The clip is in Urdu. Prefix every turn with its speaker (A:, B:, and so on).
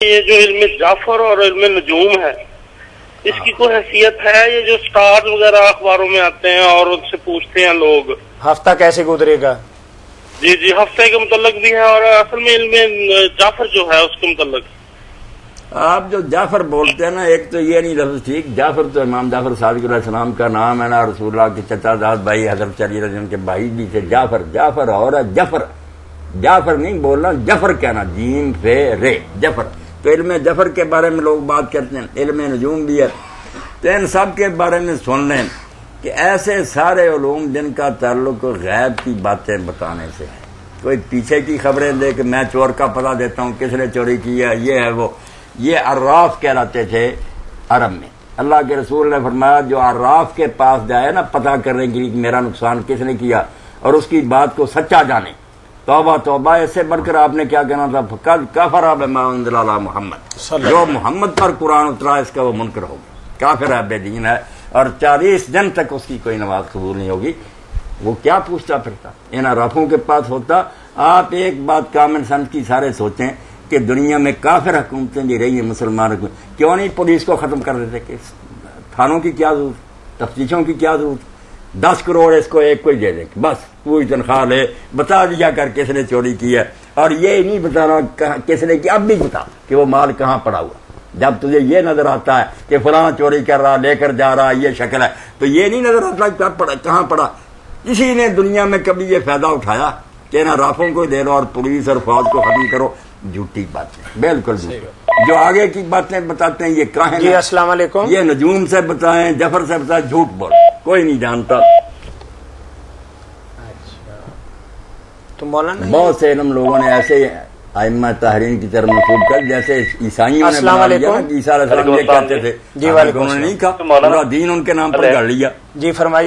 A: یہ جو علم جعفر اور علم نجوم ہے اس کی کوئی حیثیت ہے؟ یہ جو سٹارز وغیرہ اخباروں میں آتے ہیں اور ان سے پوچھتے ہیں لوگ
B: ہفتہ کیسے گزرے گا،
A: جی ہفتے کے متعلق بھی ہے، اور اصل میں علم جعفر جو ہے اس کے متعلق
C: آپ جو جعفر بولتے ہیں نا، ایک تو یہ نہیں لفظ ٹھیک، جعفر تو امام جعفر صادق علیہ السلام کا نام ہے نا، رسول اللہ کے چچا زاد بھائی حضرت علی رضی اللہ عنہ کے بھائی بھی تھے جعفر اور جعفر نہیں بولنا، جعفر کہنا، جیم فے رے جعفر۔ تو علم جعفر کے بارے میں لوگ بات کرتے ہیں، علم نجوم بھی ہے، تو ان سب کے بارے میں سن لیں کہ ایسے سارے علوم جن کا تعلق غیب کی باتیں بتانے سے ہے۔ کوئی پیچھے کی خبریں دے کہ میں چور کا پتہ دیتا ہوں، کس نے چوری کی ہے، یہ ہے وہ، یہ عراف کہلاتے تھے عرب میں۔ اللہ کے رسول نے فرمایا جو عراف کے پاس جائے نا پتہ کرنے کے لیے کہ میرا نقصان کس نے کیا اور اس کی بات کو سچا جانے، توبہ توبہ، اس سے بڑھ کر آپ نے کیا کہنا تھا، فقد کفر بما انزل علی محمد، جو محمد پر قرآن اترا اس کا وہ منکر ہوگا، کافر ہے، بے دین ہے، اور 40 دن تک اس کی کوئی نماز قبول نہیں ہوگی۔ وہ کیا پوچھتا پھرتا ان عرافوں کے پاس ہوتا۔ آپ ایک بات کامن سینس کی سارے سوچیں کہ دنیا میں کافر حکومتیں بھی رہی ہیں، مسلمان حکومت، کیوں نہیں پولیس کو ختم کر دیتے؟ کہ تھانوں کی کیا ضرورت، تفتیشوں کی کیا ضرورت؟ 10 کروڑ اس کو ایک کو ہی دے دیں، بس پوری تنخواہ لے، بتا دیا کر کس نے چوری کی ہے، اور یہ نہیں بتانا کس نے کی، اب بھی بتا کہ وہ مال کہاں پڑا ہوا۔ جب تجھے یہ نظر آتا ہے کہ فلاں چوری کر رہا، لے کر جا رہا، یہ شکل ہے، تو یہ نہیں نظر آتا کہاں پڑا۔ کسی نے دنیا میں کبھی یہ فائدہ اٹھایا کہ ان رافوں کو دے لو اور پولیس اور فوج کو ختم کرو؟ جھوٹی باتیں، بالکل جھوٹی۔ جو آگے کی باتیں بتاتے ہیں یہ کہاں
B: جی السلام علیکم،
C: یہ نجوم سے بتائیں، جعفر سے بتائیں، جھوٹ بول، کوئی نہیں جانتا۔
B: تو مولانا
C: بہت سے علم لوگوں نے ایسے ائمہ طاہرین کی طرف منسوب کر، جیسے عیسائیوں نے
B: السلام
C: بنا لیا
B: علیکم،
C: نا کہ عیسیٰ علیہ السلام یہ کہتے تھے،
B: جی وعلیکم
C: انہوں نے نہیں کہا،
A: مولانا
C: پورا دین ان کے نام پر گڑ لیا۔
B: جی فرمائیے۔